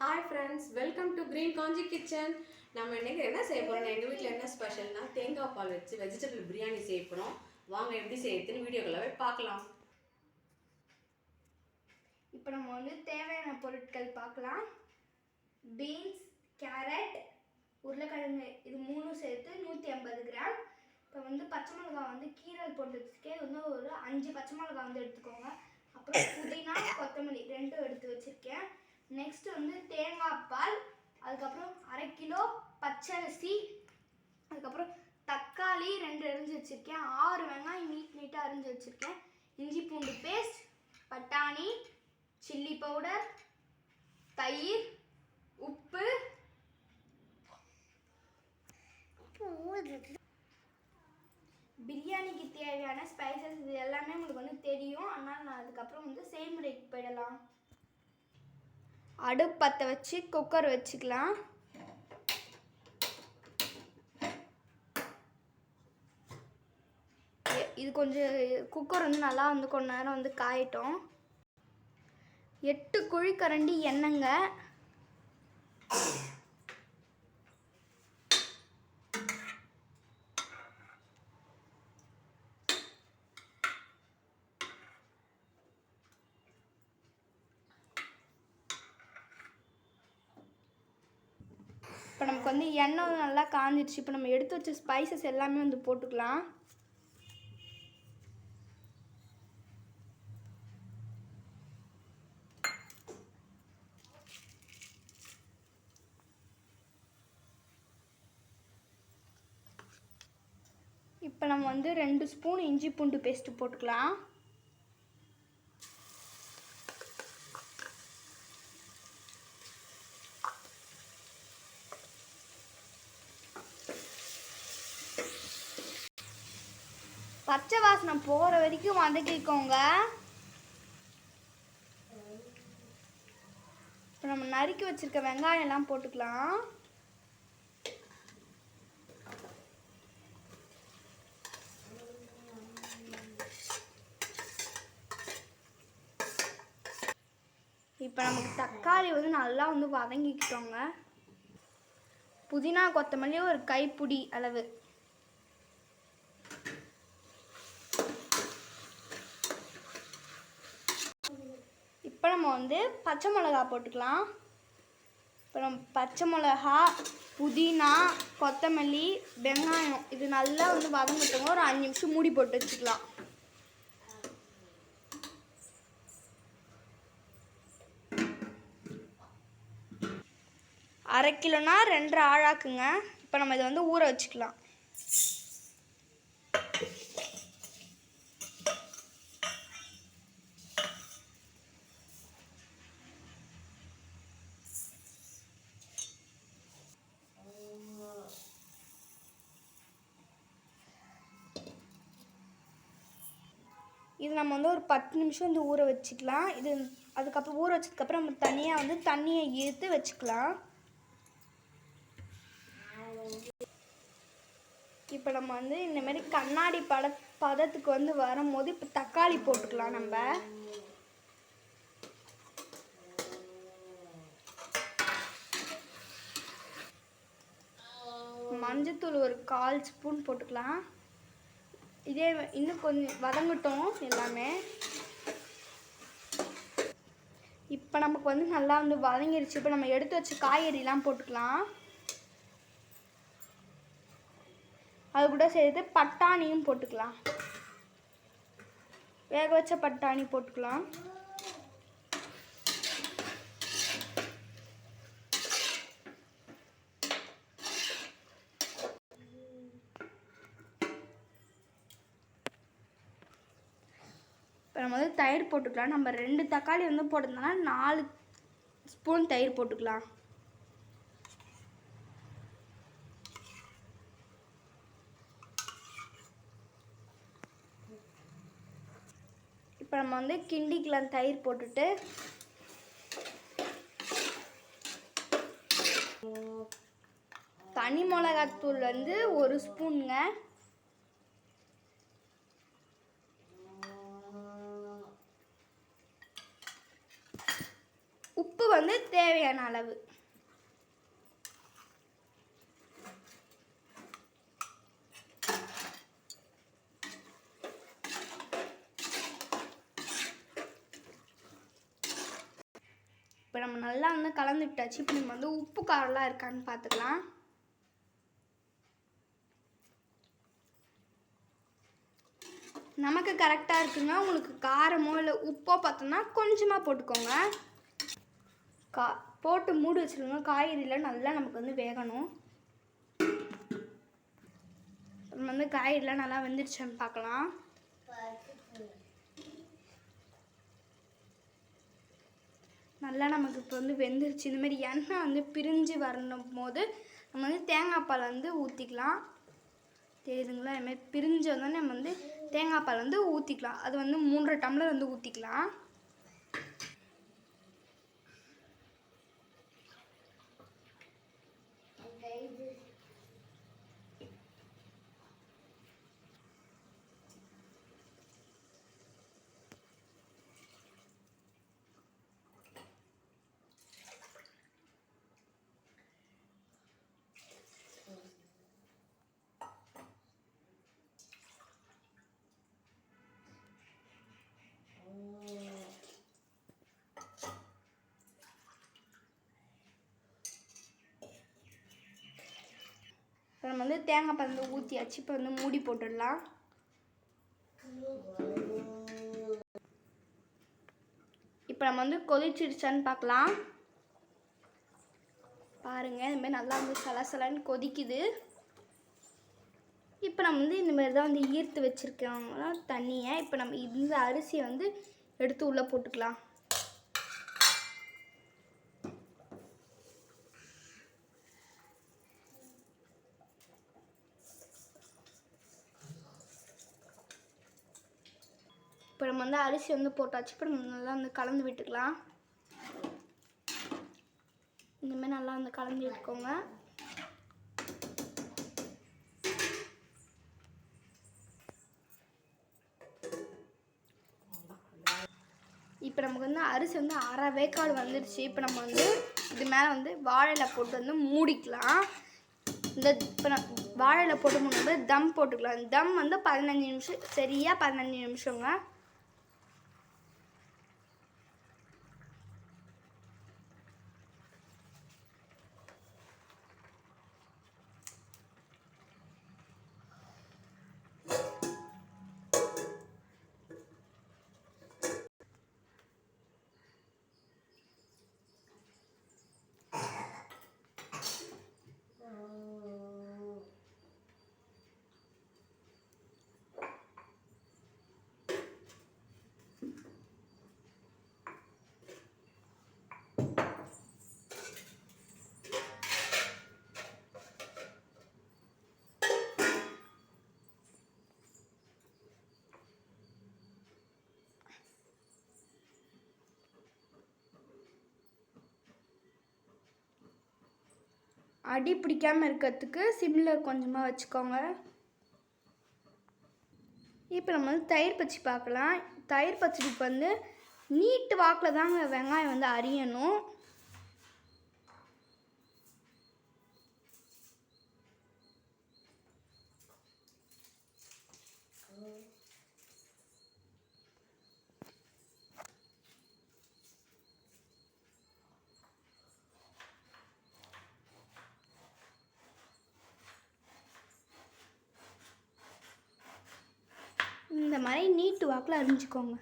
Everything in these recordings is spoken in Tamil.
Hi friends, welcome to Green Kanchi Kitchen. நம்ம இன்னைக்கு என்ன செய்ய போறோம்? எங்க வீட்ல என்ன ஸ்பெஷல்னா தேங்காய் பால் வச்சு வெஜிடபிள் பிரியாணி செய்ய போறோம். வாங்க எப்படி செய்யறதுன்னு வீடியோக்குள்ள போய் பார்க்கலாம். இப்போ நம்ம வந்து தேவையான பொருட்கள் பார்க்கலாம். பீன்ஸ், கேரட், உருளைக்கிழங்கு இது மூணும் சேர்த்து 150 கிராம். இப்போ வந்து பச்சை மிளகாய் வந்து கீரல் போட்டதுக்கே வந்து ஒரு 5 பச்சை மிளகாய் வந்து எடுத்துக்கோங்க. அப்புறம் புதினா, கொத்தமல்லி ரெண்டும் எடுத்து வச்சிருக்கேன். நெக்ஸ்ட் வந்து தேங்காய் பால், அதுக்கப்புறம் 1/2 கிலோ பச்சரிசி, அதுக்கப்புறம் தக்காளி 2 அரிஞ்சு வச்சிருக்கேன், 6 வெங்காயம் நீட்டாக அரிஞ்சு வச்சிருக்கேன், இஞ்சி பூண்டு பேஸ்ட், பட்டாணி, சில்லி பவுடர், தயிர், உப்பு, பிரியாணிக்கு தேவையான ஸ்பைசஸ் இது எல்லாமே உங்களுக்கு வந்து தெரியும். அதனால் நான் அதுக்கப்புறம் வந்து செய்முறைக்கு போயிடலாம். அடுப்பு பற்ற வச்சு குக்கர் வச்சுக்கலாம். இது கொஞ்சம் குக்கர் வந்து நல்லா வந்து கொஞ்ச நேரம் வந்து காயட்டும். 8 குழிக்கரண்டி எண்ணெய்ங்க, இப்போ நமக்கு வந்து எண்ணெய் நல்லா காஞ்சிடுச்சு. இப்போ நம்ம எடுத்து வச்ச ஸ்பைசஸ் எல்லாமே வந்து போட்டுக்கலாம். இப்போ நம்ம வந்து 2 ஸ்பூன் இஞ்சி பூண்டு பேஸ்ட்டு போட்டுக்கலாம். பச்சை வாசனை போகிற வரைக்கும் வதக்கிக்கோங்க. இப்போ நம்ம நறுக்கி வச்சிருக்க வெங்காயம் எல்லாம் போட்டுக்கலாம். இப்போ நமக்கு தக்காளி வந்து நல்லா வந்து வதங்கிக்கிட்டோங்க. புதினா கொத்தமல்லி ஒரு கைப்பிடி அளவு, இப்போ நம்ம வந்து பச்சை மிளகா போட்டுக்கலாம். இப்போ நம்ம பச்சை மிளகா, புதினா, கொத்தமல்லி, வெங்காயம் இது நல்லா வந்து வதங்கிட்டோங்க. ஒரு 5 நிமிஷம் மூடி போட்டு வச்சுக்கலாம். அரை கிலோனா 2 ஆழாக்குங்க. இப்போ நம்ம இதை வந்து ஊற வச்சுக்கலாம். இது நம்ம வந்து ஒரு 10 நிமிஷம் வந்து ஊற வச்சுக்கலாம். இது அதுக்கப்புறம் ஊற வச்சதுக்கப்புறம் நம்ம தனியாக வந்து தண்ணியை ஈர்த்து வச்சுக்கலாம். இப்போ நம்ம வந்து இந்தமாரி கண்ணாடி பதத்துக்கு வந்து வரும்போது இப்போ தக்காளி போட்டுக்கலாம். நம்ம மஞ்சத்தூள் ஒரு 1/4 ஸ்பூன் போட்டுக்கலாம். இதே இன்னும் கொஞ்சம் வதங்கட்டும் எல்லாமே. இப்போ நமக்கு வந்து நல்லா வந்து வதங்கிருச்சு. இப்போ நம்ம எடுத்து வச்ச காய்கறிலாம் போட்டுக்கலாம். அது கூட சேர்த்து பட்டாணியும் போட்டுக்கலாம். வேக வச்ச பட்டாணி போட்டுக்கலாம். இப்போ நம்ம வந்து தயிர் போட்டுக்கலாம். நம்ம 2 தக்காளி வந்து போட்டதுனால 4 ஸ்பூன் தயிர் போட்டுக்கலாம். இப்போ நம்ம வந்து கிண்டிக்கலாம். தயிர் போட்டுட்டு தனி மிளகாத்தூள் வந்து 1 ஸ்பூனுங்க, உப்பு வந்து தேவையான அளவு. இப்போ நம்ம நல்லா வந்து கலந்து விட்டாச்சு. இப்போ நம்ம வந்து உப்பு காரம்லாம் இருக்கான்னு பார்த்துக்கலாம். நமக்கு கரெக்டாக இருக்குங்க. உங்களுக்கு காரமோ இல்லை உப்போ பார்த்தோம்னா கொஞ்சமாக போட்டுக்கோங்க. போட்டு மூடி வச்சுருங்க. காய்கறியில் நல்லா நமக்கு வந்து வேகணும். நம்ம வந்து காய்கறிலாம் நல்லா வெந்துடுச்சான்னு பார்க்கலாம். நல்லா நமக்கு இப்போ வந்து வெந்துருச்சு. இந்தமாரி எண்ணெய் வந்து பிரிஞ்சு வரணும் போது நம்ம வந்து தேங்காய் பால் வந்து ஊற்றிக்கலாம். தெரியுதுங்களா? இதுமாதிரி பிரிஞ்சு வந்தோடனே நம்ம வந்து தேங்காய் பால் வந்து ஊற்றிக்கலாம். அது வந்து 3.5 டம்ளர் வந்து ஊற்றிக்கலாம். இப்போ நம்ம வந்து தேங்காய் பால் வந்து ஊற்றியாச்சு. இப்போ வந்து மூடி போட்டுடலாம். இப்போ நம்ம வந்து கொதிச்சிடுச்சான்னு பார்க்கலாம். பாருங்கள், இதுமாதிரி நல்லா வந்து சலசலன்னு கொதிக்குது. இப்போ நம்ம வந்து இந்தமாரி தான் வந்து ஈர்த்து வச்சுருக்கோங்க தண்ணியை. இப்போ நம்ம இந்த அரிசியை வந்து எடுத்து உள்ளே போட்டுக்கலாம். இப்போ நம்ம வந்து அரிசி வந்து போட்டாச்சு. இப்போ நம்ம நல்லா வந்து கலந்து விட்டுக்கலாம். இந்தமாதிரி நல்லா வந்து கலந்து விட்டுக்கோங்க. இப்போ நமக்கு வந்து அரிசி வந்து அரை வேக்காடு வந்துடுச்சு. இப்போ நம்ம வந்து இது மேலே வந்து வாழையில போட்டு வந்து மூடிக்கலாம். இப்போ வாழையில போட்டு மூடும்போது தம் போட்டுக்கலாம். தம் வந்து 15 நிமிஷம், சரியாக 15 நிமிஷங்க. அடி பிடிக்காமல் இருக்கிறதுக்கு சிம்மில் கொஞ்சமாக வச்சுக்கோங்க. இப்போ நம்ம வந்து தயிர் பச்சடி பார்க்கலாம். தயிர் பச்சடிக்கு வந்து நீட்டு வாக்கில் தாங்க வெங்காயம் வந்து அரியணும். இந்த மாதிரி நீட்டு வாக்கில் அரிஞ்சிக்கோங்க.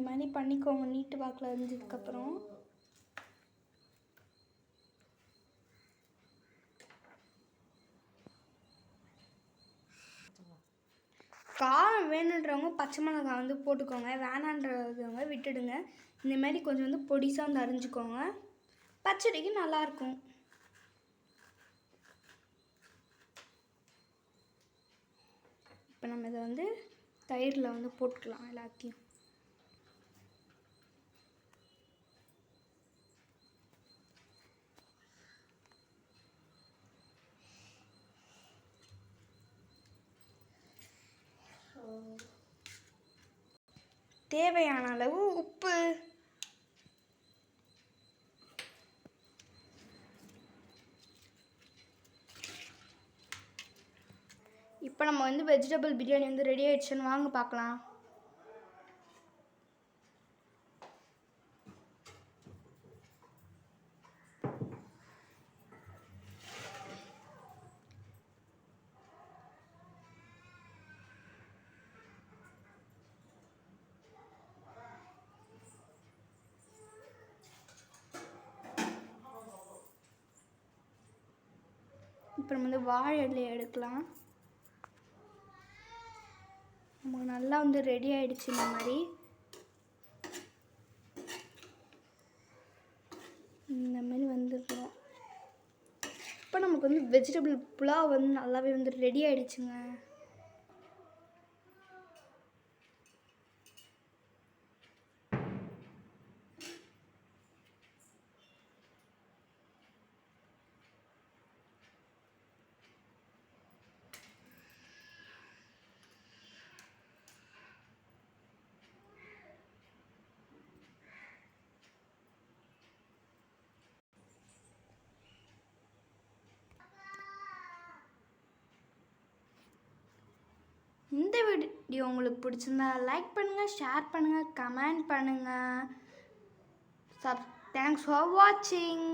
மாதிரி பண்ணிக்கோங்க நீட்டு வாக்கில் இருந்ததுக்கப்புறம். காரம் வேணுன்றவங்க பச்சை மிளகாய் வந்து போட்டுக்கோங்க, வேணான்றவங்க விட்டுடுங்க. இந்தமாரி கொஞ்சம் வந்து பொடிசாக வந்து அரிஞ்சுக்கோங்க, பச்சடிக்கு நல்லாயிருக்கும். இப்போ நம்ம இதை வந்து தயிரில் வந்து போட்டுக்கலாம் எல்லாத்தையும். தேவையான அளவு உப்பு, இப்போ நம்ம வந்து வெஜிடபிள் பிரியாணி வந்து ரெடி ஆயிடுச்சுன்னு வாங்க பார்க்கலாம். இப்போ நம்ம வந்து வாழை இலையை எடுக்கலாம். நமக்கு நல்லா வந்து ரெடி ஆகிடுச்சு. இந்த மாதிரி வந்துருக்கோம். இப்போ நமக்கு வந்து வெஜிடபிள் புலாவ் வந்து நல்லாவே வந்து ரெடி ஆகிடுச்சுங்க. இந்த வீடியோ உங்களுக்கு பிடிச்சிருந்தா லைக் பண்ணுங்கள், ஷேர் பண்ணுங்கள், கமெண்ட் பண்ணுங்கள். தேங்க்ஸ் ஃபார் வாட்சிங்.